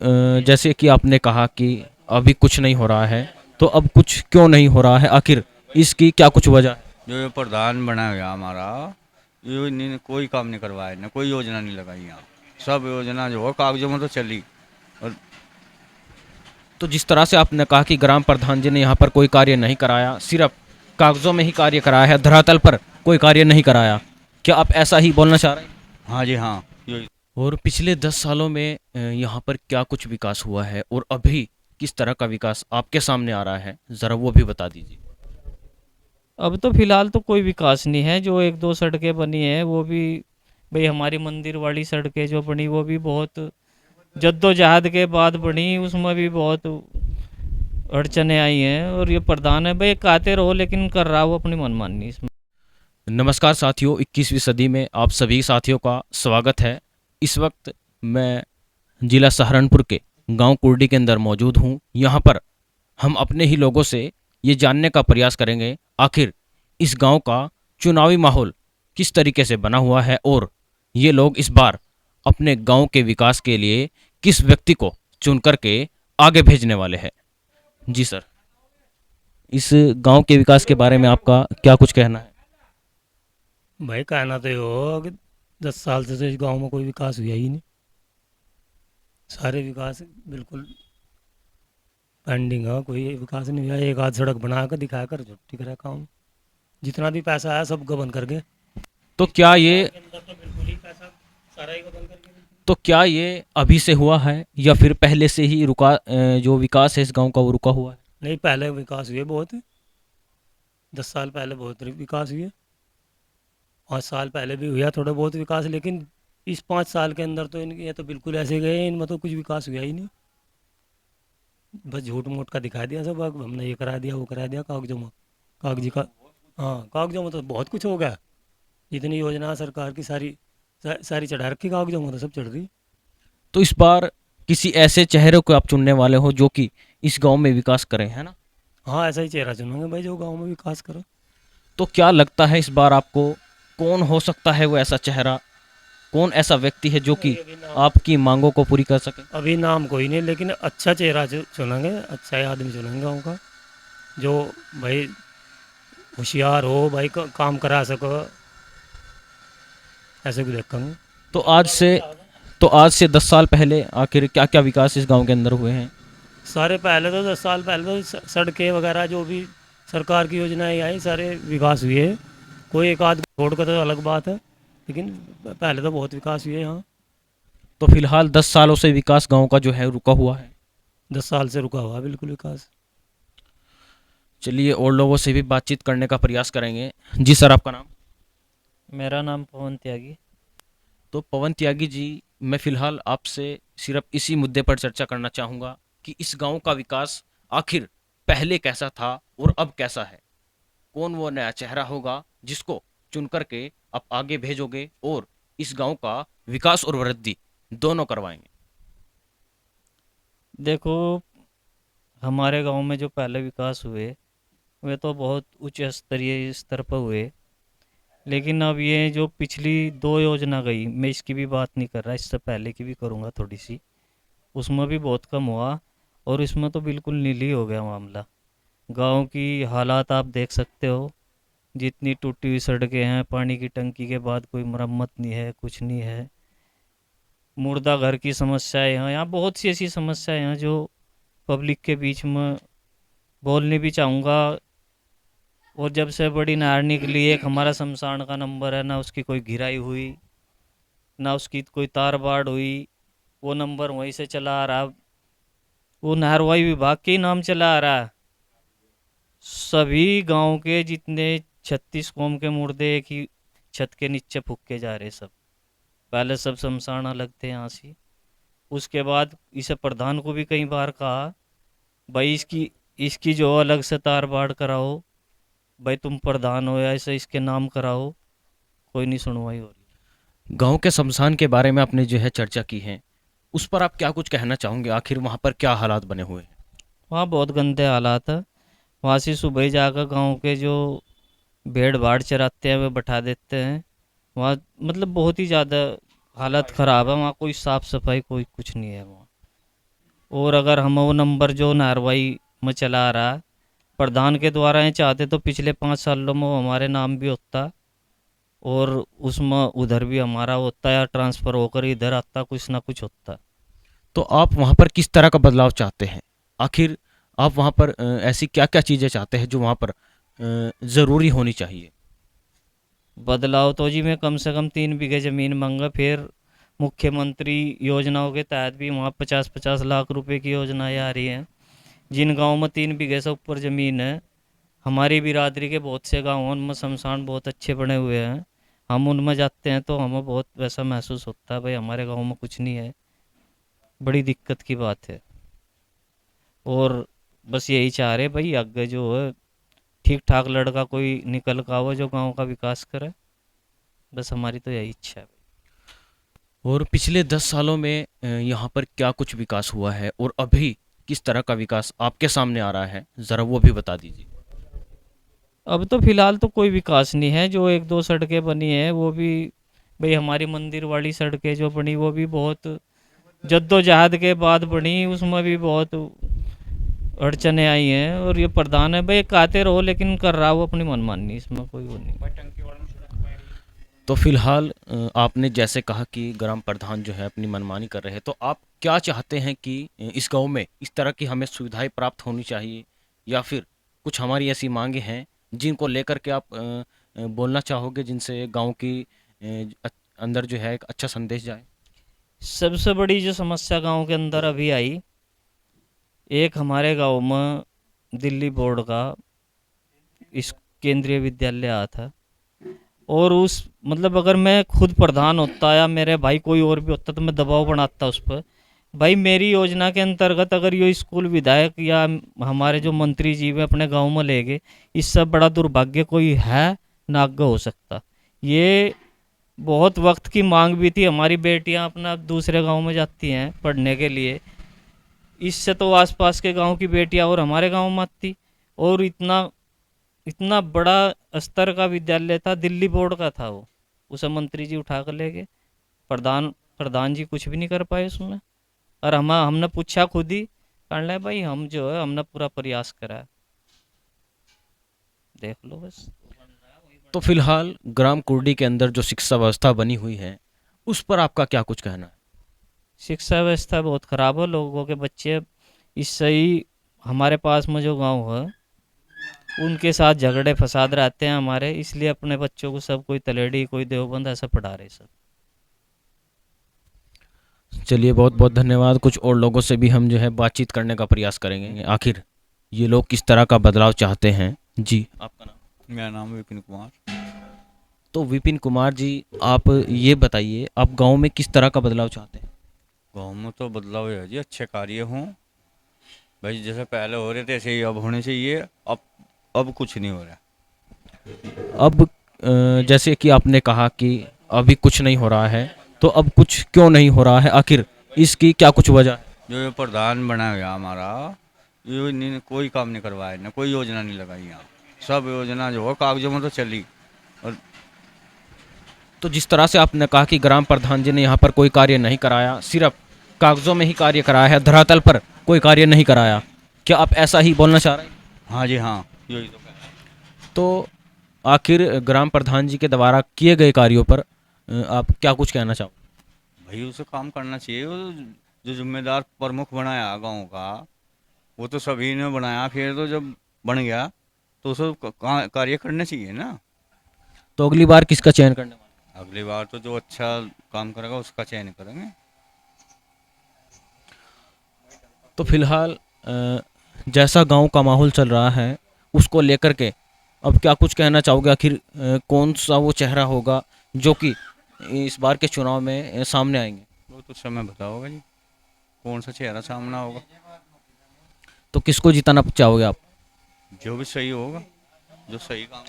जैसे कि आपने कहा कि अभी कुछ नहीं हो रहा है, तो अब कुछ क्यों नहीं हो रहा है? आखिर इसकी क्या कुछ वजह है? जो ये प्रधान बना गया हमारा, ये इन्होंने कोई काम नहीं करवाया, ना कोई योजना नहीं लगाई यहाँ। सब योजना जो हो कागजों में तो चली। और तो जिस तरह से आपने कहा कि ग्राम प्रधान जी ने यहाँ पर कोई कार्य नहीं कराया, सिर्फ कागजों में ही कार्य कराया है, धरातल पर कोई कार्य नहीं कराया, क्या आप ऐसा ही बोलना चाह रहे हैं? हाँ जी हाँ, ये और पिछले 10 सालों में यहाँ पर क्या कुछ विकास हुआ है और अभी किस तरह का विकास आपके सामने आ रहा है, ज़रा वो भी बता दीजिए। अब तो फिलहाल तो कोई विकास नहीं है। जो एक दो सड़कें बनी है वो भी भाई हमारी मंदिर वाली सड़कें जो बनी वो भी बहुत जद्दोजहद के बाद बनी, उसमें भी बहुत अड़चने आई हैं। और ये प्रधान है भाई, कहते रहो लेकिन कर रहा वो अपनी मनमानी इसमें। नमस्कार साथियों, 21वीं सदी में आप सभी साथियों का स्वागत है। इस वक्त मैं जिला सहारनपुर के गांव कुर्डी के अंदर मौजूद हूं। यहां पर हम अपने ही लोगों से ये जानने का प्रयास करेंगे आखिर इस गांव का चुनावी माहौल किस तरीके से बना हुआ है और ये लोग इस बार अपने गांव के विकास के लिए किस व्यक्ति को चुन करके आगे भेजने वाले हैं। जी सर, इस गांव के विकास के बारे में आपका क्या कुछ कहना है? भाई कहना तो ये हो कि 10 साल से तो इस गांव में कोई विकास हुआ ही नहीं। सारे विकास बिल्कुल पेंडिंग है, कोई विकास नहीं हुआ। एक आध सड़क बना कर दिखा कर छुट्टी करा काम। जितना भी पैसा आया सब गबन कर गए। तो क्या गांव ये के अंदर तो बिल्कुल ही पैसा सारा ही गबन कर गए। तो क्या ये अभी से हुआ है या फिर पहले से ही रुका, जो विकास है इस गांव का वो रुका हुआ है? नहीं, पहले विकास हुए बहुत। 10 साल पहले बहुत विकास हुए। 5 साल पहले भी हुआ थोड़ा बहुत विकास, लेकिन इस 5 साल के अंदर तो इनके ये तो बिल्कुल ऐसे गए, इनमें तो कुछ विकास हुआ ही नहीं। बस झूठ मूठ का दिखा दिया सब। अब हमने ये करा दिया वो करा दिया कागजों में। कागजी का हाँ, कागजों में तो बहुत कुछ हो गया। जितनी योजना सरकार की सारी सारी चढ़ा रखी कागजों में, तो सब चढ़ रही। तो इस बार किसी ऐसे चेहरे को आप चुनने वाले हो जो कि इस गांव में विकास करें, है ना? हाँ, ऐसा ही चेहरा चुनेंगे भाई जो गांव में विकास करो। तो क्या लगता है इस बार आपको कौन हो सकता है वो ऐसा चेहरा, कौन ऐसा व्यक्ति है जो कि भाई अभी नाम आपकी मांगों को पूरी कर सके? अभी नाम कोई नहीं, लेकिन अच्छा चेहरा चुनेंगे, अच्छा ही आदमी चुनेंगे गाँव का। जो भाई होशियार हो भाई, काम करा सको, ऐसे भी देखेंगे। तो आज से तो आज से 10 साल पहले आखिर क्या क्या विकास इस गांव के अंदर हुए हैं? सारे पहले तो 10 साल पहले तो सड़कें वगैरह जो भी सरकार की योजनाएं आई सारे विकास हुए। कोई एक आध छोड़ कर तो अलग बात है, लेकिन पहले तो बहुत विकास हुए यहाँ। तो फिलहाल 10 सालों से विकास गांव का जो है रुका हुआ है। 10 साल से रुका हुआ है बिल्कुल विकास। चलिए और लोगों से भी बातचीत करने का प्रयास करेंगे। जी सर, आपका नाम? मेरा नाम पवन त्यागी। तो पवन त्यागी जी, मैं फिलहाल आपसे सिर्फ इसी मुद्दे पर चर्चा करना चाहूँगा कि इस गांव का विकास आखिर पहले कैसा था और अब कैसा है। कौन वो नया चेहरा होगा जिसको चुन करके आप आगे भेजोगे और इस गांव का विकास और वृद्धि दोनों करवाएंगे? देखो, हमारे गांव में जो पहले विकास हुए वे तो बहुत उच्च स्तरीय स्तर पर हुए। लेकिन अब ये जो पिछली दो योजना गई, मैं इसकी भी बात नहीं कर रहा, इससे पहले की भी करूँगा थोड़ी सी। उसमें भी बहुत कम हुआ और इसमें तो बिल्कुल नीली हो गया मामला। गांव की हालात आप देख सकते हो। जितनी टूटी हुई सड़कें हैं, पानी की टंकी के बाद कोई मरम्मत नहीं है, कुछ नहीं है। मुर्दा घर की समस्याएं हैं यहाँ, बहुत सी ऐसी समस्याएं हैं जो पब्लिक के बीच में बोलनी भी चाहूँगा। और जब से बड़ी नहर निकली, एक हमारा शमशान का नंबर है ना, उसकी कोई घिराई हुई ना उसकी कोई तार बाड़ हुई। वो नंबर वहीं से चला आ रहा, वो नहरवाई विभाग के ही नाम चला आ रहा है। सभी गांव के जितने 36 कौम के मुर्दे एक ही छत के नीचे फूके जा रहे सब। पहले सब शमशान अलग थे यहाँ से। उसके बाद इसे प्रधान को भी कई बार कहा, भाई इसकी इसकी जो अलग से तार बाड़ कराओ, भाई तुम प्रधान हो या ऐसे इसके नाम कराओ। कोई नहीं सुनवाई हो रही। गांव के शमशान के बारे में आपने जो है चर्चा की है, उस पर आप क्या कुछ कहना चाहोगे? आखिर वहां पर क्या हालात बने हुए हैं? वहाँ बहुत गंदे हालात है। वहाँ से सुबह ही जाकर गांव के जो भेड़ भाड़ चराते हैं वे बैठा देते हैं वहाँ। मतलब बहुत ही ज़्यादा हालत ख़राब है वहाँ। कोई साफ़ सफाई कोई कुछ नहीं है वहाँ। और अगर हम वो नंबर जो नारवाई में चला रहा प्रधान के द्वारा ये चाहते तो पिछले 5 सालों में वो हमारे नाम भी होता और उसमें उधर भी हमारा होता या ट्रांसफ़र होकर इधर आता, कुछ ना कुछ होता। तो आप वहाँ पर किस तरह का बदलाव चाहते हैं? आखिर आप वहाँ पर ऐसी क्या क्या चीज़ें चाहते हैं जो वहाँ पर ज़रूरी होनी चाहिए? बदलाव तो जी मैं कम से कम 3 बीघे ज़मीन मांगा, फिर मुख्यमंत्री योजनाओं के तहत भी वहाँ 50-50 लाख रुपए की योजनाएं आ रही हैं। जिन गाँव में 3 बीघे से ऊपर ज़मीन है, हमारी बिरादरी के बहुत से गाँव हैं उनमें शमशान बहुत अच्छे बने हुए हैं। हम उनमें जाते हैं तो हमें बहुत वैसा महसूस होता है भाई हमारे गाँव में कुछ नहीं है, बड़ी दिक्कत की बात है। और बस यही चाह रहे भाई आगे जो है ठीक ठाक लड़का कोई निकल का हो जो गांव का विकास करे, बस हमारी तो यही इच्छा है। और पिछले 10 सालों में यहाँ पर क्या कुछ विकास हुआ है और अभी किस तरह का विकास आपके सामने आ रहा है, ज़रा वो भी बता दीजिए। अब तो फिलहाल तो कोई विकास नहीं है, जो 1-2 सड़कें बनी है वो भी भाई हमारी मंदिर वाली सड़कें जो बनी वो भी बहुत जद्दोजहद के बाद बनी, उसमें भी बहुत अड़चने आई हैं। और ये प्रधान है भाई कहते रहो लेकिन कर रहा वो अपनी मनमानी, इसमें कोई वो नहीं। तो फिलहाल आपने जैसे कहा कि ग्राम प्रधान जो है अपनी मनमानी कर रहे हैं, तो आप क्या चाहते हैं कि इस गांव में इस तरह की हमें सुविधाएं प्राप्त होनी चाहिए, या फिर कुछ हमारी ऐसी मांगे हैं जिनको लेकर के आप बोलना चाहोगे, जिनसे गांव की अंदर जो है एक अच्छा संदेश जाए? सबसे बड़ी जो समस्या गांव के अंदर अभी आई, एक हमारे गांव में दिल्ली बोर्ड का इस केंद्रीय विद्यालय आया था और उस मतलब अगर मैं खुद प्रधान होता या मेरे भाई कोई और भी होता तो मैं दबाव बनाता उस पर। भाई मेरी योजना के अंतर्गत अगर ये स्कूल विधायक या हमारे जो मंत्री जी हैं अपने गांव में ले गए, इससे बड़ा दुर्भाग्य कोई है ना आगे हो सकता। ये बहुत वक्त की मांग भी थी, हमारी बेटियां अपना दूसरे गांव में जाती हैं पढ़ने के लिए, इससे तो आसपास के गांव की बेटियां और हमारे गांव में आती। और इतना इतना बड़ा स्तर का विद्यालय था, दिल्ली बोर्ड का था वो, उसे मंत्री जी उठा कर ले गए। प्रधान प्रधान जी कुछ भी नहीं कर पाए उसमें। और हमने पूछा खुद ही, कहने लगे भाई हम जो है हमने पूरा प्रयास करा है, देख लो बस। तो फिलहाल ग्राम कुर्डी के अंदर जो शिक्षा व्यवस्था बनी हुई है उस पर आपका क्या कुछ कहना है? शिक्षा व्यवस्था बहुत ख़राब है, लोगों के बच्चे इससे ही हमारे पास में जो गांव है उनके साथ झगड़े फसाद रहते हैं हमारे, इसलिए अपने बच्चों को सब कोई तलेड़ी कोई देवबंद ऐसा पढ़ा रहे सब। चलिए, बहुत बहुत धन्यवाद। कुछ और लोगों से भी हम जो है बातचीत करने का प्रयास करेंगे, आखिर ये लोग किस तरह का बदलाव चाहते हैं। जी, आपका नाम? मेरा नाम विपिन कुमार। तो विपिन कुमार जी, आप ये बताइए, आप गांव में किस तरह का बदलाव चाहते हैं? गाँव में तो बदलाव है जी, अच्छे कार्य हों भाई, जैसे पहले हो रहे थे ऐसे ही अब होने चाहिए। अब कुछ नहीं हो रहा। अब जैसे कि आपने कहा कि अभी कुछ नहीं हो रहा है, तो अब कुछ क्यों नहीं हो रहा है, आखिर इसकी क्या कुछ वजह है? जो ये प्रधान बना गया हमारा, ये इन्होंने कोई काम नहीं करवाया, ना कोई योजना नहीं लगाई यहाँ। सब योजना जो है कागजों में तो चली। और तो जिस तरह से आपने कहा कि ग्राम प्रधान जी ने यहाँ पर कोई कार्य नहीं कराया, सिर्फ कागजों में ही कार्य कराया है, धरातल पर कोई कार्य नहीं कराया, क्या आप ऐसा ही बोलना चाह रहे हैं? हाँ जी, हाँ, यही तो कहना है। तो आखिर ग्राम प्रधान जी के द्वारा किए गए कार्यों पर आप क्या कुछ कहना चाहो? भाई उसे काम करना चाहिए। वो जो जिम्मेदार प्रमुख बनाया गांव का, वो तो सभी ने बनाया, फिर तो जब बन गया तो उसे कार्य करना चाहिए ना। तो अगली बार किसका चयन करने वाले? अगली बार तो जो अच्छा काम करेगा उसका चयन करेंगे। तो फिलहाल जैसा गांव का माहौल चल रहा है उसको लेकर के अब क्या कुछ कहना चाहोगे? आखिर कौन सा वो चेहरा होगा जो कि इस बार के चुनाव में सामने आएंगे? वो तो समय बताओगे जी, कौन सा चेहरा सामना होगा। तो किसको जिताना चाहोगे आप? जो भी सही होगा, जो सही काम